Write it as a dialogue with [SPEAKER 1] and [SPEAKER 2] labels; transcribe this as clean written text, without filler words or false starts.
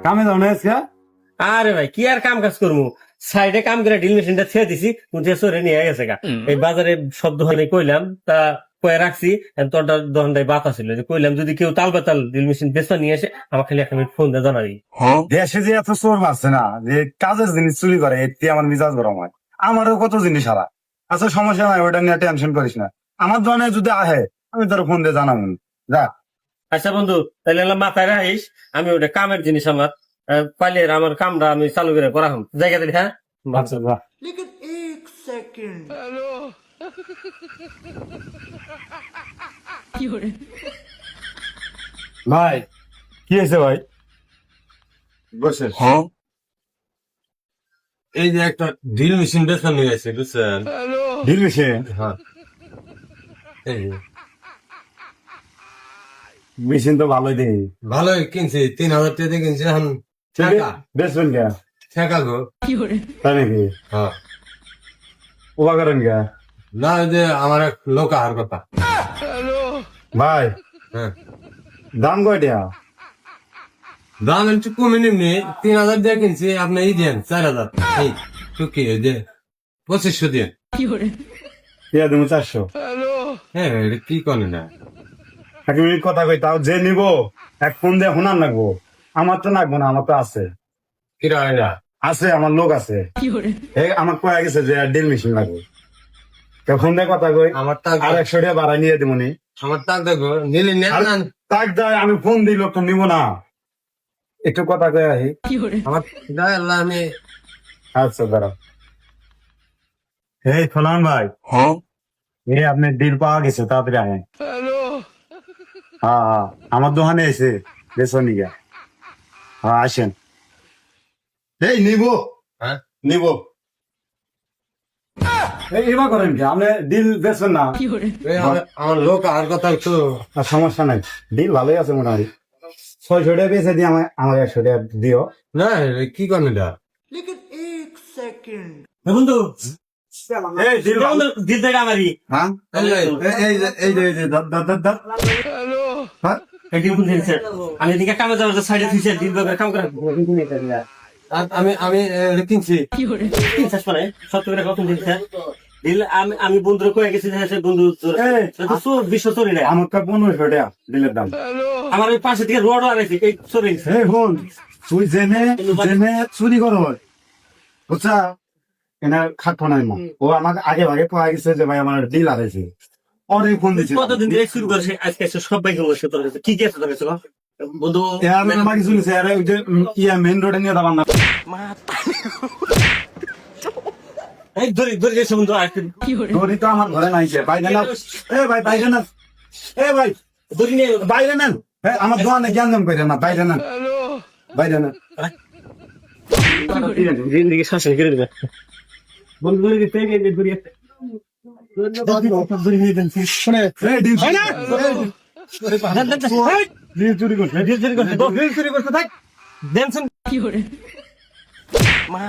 [SPEAKER 1] কামে যাও না আজকে?
[SPEAKER 2] আরে ভাই কি আর কাম কাজ করবো, সাইডে কাম করে ড্রিল মেশিনটা ছেড়ে দিছি, মুঝে সরে নিয়ে গেছে গা। এই বাজারে সব দোকানে কইলাম, তা কয়ে রাখছি। তোর দোকানটাই বাতা ছিল, যে কইলাম যদি কেউ তাল বেতাল ড্রিল মেশিন বেচা নিয়ে আসে আমার খালি একটা মিনিট ফোন দিয়ে জানাবি।
[SPEAKER 1] দেশে যে এত চোর মারছে না, যে কাজের জিনিস চুরি করে, এতে আমার মিজাজ গরম হয়। আমারও কত জিনিস হারা। আচ্ছা সমস্যা নাই, ওটা নিয়ে টেনশন করিস না। আমার দোকানে যদি আহে আমি তোর ফোন দিয়ে জানাবো। যা।
[SPEAKER 2] আচ্ছা বন্ধু, তাহলে মাথায় রাখিস, আমি ওটা কামের জিনিস আমার পাইলে আমার কামটা আমি চালু করে করা হম জায়গা দিলি। হ্যাঁ
[SPEAKER 1] আচ্ছা যা।
[SPEAKER 3] लेकिन एक सेकंड
[SPEAKER 1] ভাই কি হয়েছে ভাই? বসে।
[SPEAKER 4] এই যে একটা ড্রিল মেশিন বেচা নিয়ে গেছে বুঝছেন?
[SPEAKER 1] ঢিল মিশে
[SPEAKER 4] হ্যাঁ এই যে,
[SPEAKER 1] মেশিন তো ভালোই দেই।
[SPEAKER 4] ভালোই কিনছি, 3,000 টাকা দিয়ে কিনছি। এখন ঠেকা
[SPEAKER 1] বেচবেন কে?
[SPEAKER 4] ঠেকা গো।
[SPEAKER 1] তাই নাকি?
[SPEAKER 4] হ্যাঁ
[SPEAKER 1] উপা করেন কে?
[SPEAKER 4] না ওই যে আমার এক লোক আহার কথা।
[SPEAKER 1] ভাই
[SPEAKER 4] হ্যাঁ
[SPEAKER 1] দাম কয়টা?
[SPEAKER 4] দাম একটু কমে নিমনি, 3,000 দিয়ে কিনছি। আপনি এই দেন 4,000। এই টুকি ওই যে 2500 দিয়ে।
[SPEAKER 1] ইয়া তুমি 400।
[SPEAKER 4] হ্যাঁ এটা কি করে না?
[SPEAKER 1] 1 মিনিট কথা কই, তাও যে নিব এক ফোন দিয়ে শোনার লাগবো। আমার তো লাগবো না, আমার তো আছে।
[SPEAKER 4] কিরা হয় না?
[SPEAKER 1] আছে, আমার লোক আছে। আমার কয়ে গেছে যে ড্রিল মেশিন লাগবে। তো ফোন দিয়ে কথা কই,
[SPEAKER 4] আমার তাক
[SPEAKER 1] আর 100 টাকা বাড়াই নিয়ে দেবো নি।
[SPEAKER 4] আমার তাক দেখো নিলি নেন না।
[SPEAKER 1] তাক দেয়, আমি ফোন দিই, লোক তো নিব না। একটু কথা কয়ে আহি।
[SPEAKER 4] আমার দায় আল্লাহ আমি
[SPEAKER 1] আচ্ছা দাঁড়াও। এই ফলান ভাই, এই আপনার ডিল পাওয়া গেছে, তাড়াতাড়ি আহেন। হ্যাঁ হ্যাঁ, আমার দোকানে এসে বেসন নিয়ে। হ্যাঁ আসেন। এই নিব,
[SPEAKER 4] হ্যাঁ
[SPEAKER 1] নিব। এবার করেন কি, আপনি ডিল বেচবেন না?
[SPEAKER 4] এই আমার লোক আহার কথা একটু।
[SPEAKER 1] আর সমস্যা নাই, ডিল ভালোই আছে মোটামুটি। 600 টাকা বেচে দিয়ে আমার 100 টাকা দিও।
[SPEAKER 4] না কি করেন এটা?
[SPEAKER 3] लेकिन एक सेकंड
[SPEAKER 2] বন্ধু
[SPEAKER 1] এই ডিল ভালো।
[SPEAKER 2] দিল থেকে আমারই
[SPEAKER 1] হ্যাঁ এই যে দাদ হ্যাঁ
[SPEAKER 2] আমি এদিকে কামে যাওয়ার সাইডে ফিসে দিল কাম করে
[SPEAKER 4] আমি এটা কিনছি।
[SPEAKER 2] শেষ করে সত্য করে কখন দিচ্ছে দিল। আমি বন্ধুরে কয়ে গেছি যে বন্ধু চোর বিশ্ব চুরি নেই।
[SPEAKER 1] আমার তো 1500 টাকা ডিলের দাম।
[SPEAKER 2] আমার ওই পাশে থেকে রোড আনাইছি, এই চুরি নিছে।
[SPEAKER 1] এই হন, তুই জেনে জেনে চুরি করো, বুঝছা? এনা খাটো নাই মা। ও আমাকে আগে ভাগে পাওয়া গেছে যে ভাই আমার ডিল আড়াইছে। অনেক ফোন দিচ্ছে।
[SPEAKER 2] কতদিন ধরে শুরু করেছে, আজকে এসে সবাই বসে তোর কাছে কি গেছে তোর কাছে বন্ধু?
[SPEAKER 1] আমাকে শুনেছে, আরে ওই যে ইয়া মেন রোডে নিয়ে যাবার না।
[SPEAKER 2] এই ধরে ধরে গেছে বন্ধু।
[SPEAKER 1] ধরি তো আমার ঘরে নাই, বাইরে না। এ ভাই বাইরে না, এ ভাই
[SPEAKER 2] ধরি নিয়ে
[SPEAKER 1] বাইরে নেন। আমার দোকানে জ্ঞান দাম করে না, বাইরে নেন, বাইরে নেন।
[SPEAKER 2] জিন্দিগি শাসন করে দেবে বন্ধু। ধরে দিতে ধরি
[SPEAKER 1] এই ডিল হয় না, ডিল চুরি করছে।
[SPEAKER 2] চুরি করতে থাক দেনছেন মা